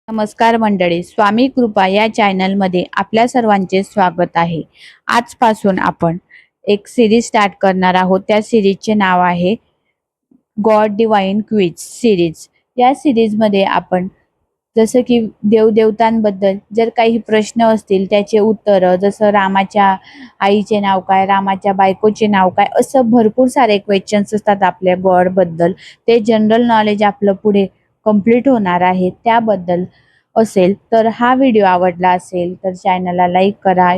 नमस्कार मंडळी, स्वामी कृपा या चॅनलमध्ये आपल्या सर्वांचे स्वागत आहे। आजपासून आपण एक सिरीज स्टार्ट करणार आहोत। त्या सिरीजचे नाव आहे गॉड डिवाइन क्विज सिरीज। या सिरीजमध्ये आपण जसं की देवदेवतांबद्दल जर काही प्रश्न असतील त्याचे उत्तर, जसं रामाच्या आईचे नाव काय, रामाच्या बायकोचे नाव काय, असं भरपूर सारे क्वेश्चन्स असतात आपल्या गॉड बद्दल। ते जनरल नॉलेज आपलं पुढे कंप्लीट होणार आहे। त्याबद्दल असेल तर हा व्हिडिओ आवडला असेल तर चॅनलला लाईक करा,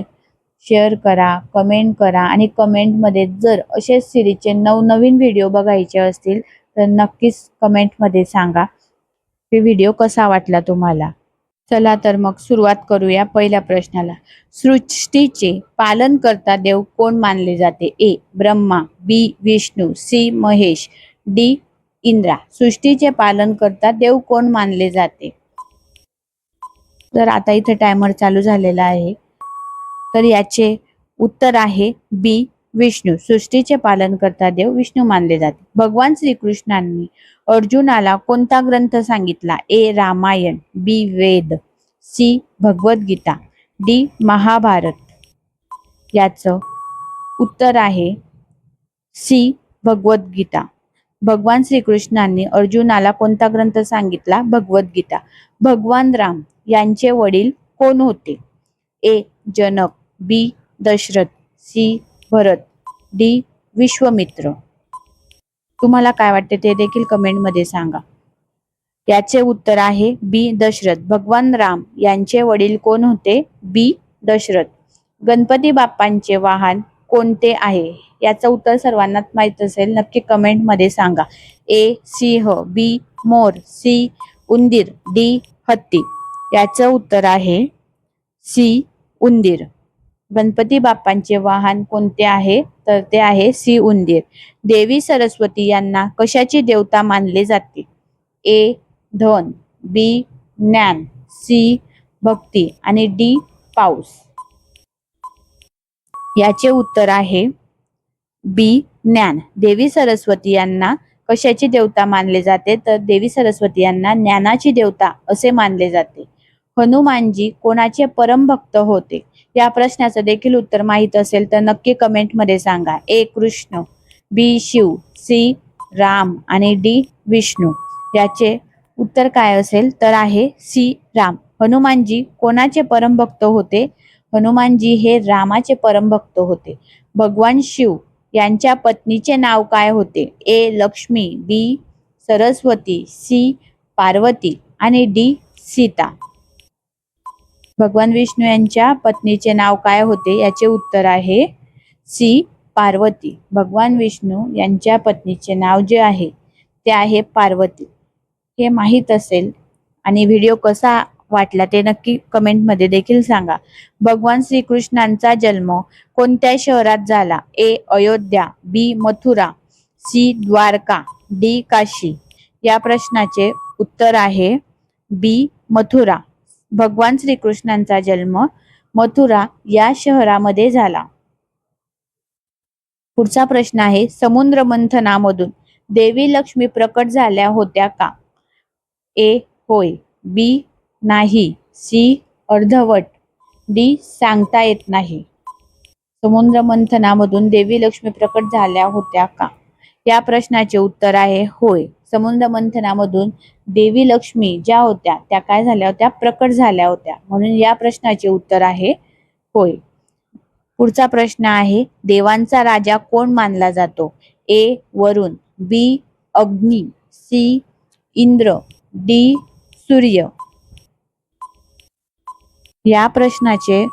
शेअर करा, कमेंट करा आणि कमेंटमध्ये जर असे सिरीजचे नवनवीन व्हिडिओ बघायचे असतील तर नक्कीच कमेंटमध्ये सांगा हे व्हिडिओ कसा वाटला तुम्हाला। चला तर मग सुरुवात करूया पहिल्या प्रश्नाला। सृष्टीचे पालन करता देव कोण मानले जाते? ए ब्रह्मा, बी विष्णू, सी महेश, डी इंद्रा। सृष्टीचे पालन करता देव कोण मानले जाते? तर आता इथे टायमर चालू झालेला आहे। तर याचे उत्तर आहे बी विष्णू। सृष्टीचे पालन करता देव विष्णू मानले जाते। भगवान श्रीकृष्णांनी अर्जुनाला कोणता ग्रंथ सांगितला? ए रामायण, बी वेद, सी भगवद्गीता, डी महाभारत। याचं उत्तर आहे सी भगवद्गीता। भगवान श्रीकृष्णांनी अर्जुनाला कोणता ग्रंथ सांगितला? भगवद्गीता। भगवान राम यांचे वडील कोण होते? ए जनक, बी दशरथ, सी भरत, डी विश्वामित्र। तुम्हाला काय वाटते ते देखील कमेंट मध्ये सांगा। याचे उत्तर आहे बी दशरथ। भगवान राम यांचे वडील कोण होते? बी दशरथ। गणपती बाप्पांचे वाहन कोणते आहे? याचं उत्तर सर्वांनाच माहित असेल, नक्की कमेंट मध्ये सांगा। ए सिंह, बी मोर, सी उंदीर, डी हत्ती। याचं उत्तर आहे सी उंदीर। गणपती बाप्पांचे वाहन कोणते आहे? तर ते आहे सी उंदीर। देवी सरस्वती यांना कशाची देवता मानले जाते? ए धन, बी ज्ञान, सी भक्ती आणि डी पाऊस। याचे उत्तर आहे बी ज्ञान। देवी सरस्वती यांना कशाची देवता मानले जाते? तर देवी सरस्वती यांना ज्ञानाची देवता असे मानले जाते। हनुमानजी कोणाचे परम भक्त होते? या प्रश्नाचं देखील उत्तर माहित असेल तर नक्की कमेंट मध्ये सांगा। ए कृष्ण, बी शिव, सी राम आणि डी विष्णू। याचे उत्तर काय असेल तर आहे सी राम। हनुमानजी कोणाचे परम भक्त होते? हनुमानजी हे रामाचे परम भक्त होते। भगवान शिव यांच्या पत्नीचे नाव काय होते? ए लक्ष्मी, बी सरस्वती, सी पार्वती आणि डी सीता। भगवान विष्णू यांच्या पत्नीचे नाव काय होते? याचे उत्तर आहे सी पार्वती। भगवान विष्णू यांच्या पत्नीचे नाव जे आहे ते आहे पार्वती। हे माहित असेल आणि व्हिडिओ कसा वाटला ते नक्की कमेंट मध्ये देखील सांगा। भगवान श्रीकृष्णांचा जन्म कोणत्या शहरात झाला? ए अयोध्या, बी मथुरा, सी द्वारका, डी काशी। या प्रश्नाचे उत्तर आहे बी मथुरा। भगवान श्रीकृष्णांचा जन्म मथुरा या शहरामध्ये झाला। पुढचा प्रश्न आहे समुद्र मंथनामधून देवी लक्ष्मी प्रकट झाल्या होत्या का? ए होय, बी नाही, सी अर्धवट, डी सांगता येत नाही। समुद्र मंथनामधून देवी लक्ष्मी प्रकट झाल्या होत्या का? या प्रश्नाचे उत्तर आहे होय। समुद्र मंथनामधून देवी लक्ष्मी ज्या होत्या त्या काय झाल्या होत्या? प्रकट झाल्या होत्या। म्हणून या प्रश्नाचे उत्तर आहे होय। पुढचा प्रश्न आहे देवांचा राजा कोण मानला जातो? ए वरुण, बी अग्नी, सी इंद्र, डी सूर्य। या प्रश्नाचे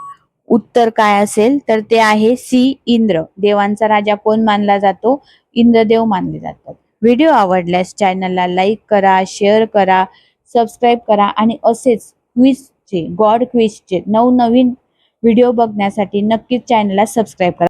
उत्तर काय असेल तर ते आहे सी इंद्र। देवांचा राजा कोण मानला जातो? इंद्रदेव मानले जातात। व्हिडिओ आवडल्यास चॅनलला लाईक करा, शेअर करा, सबस्क्राईब करा आणि असेच क्विजचे, गॉड क्विजचे नवनवीन व्हिडिओ बघण्यासाठी नक्कीच चॅनलला सबस्क्राईब करा।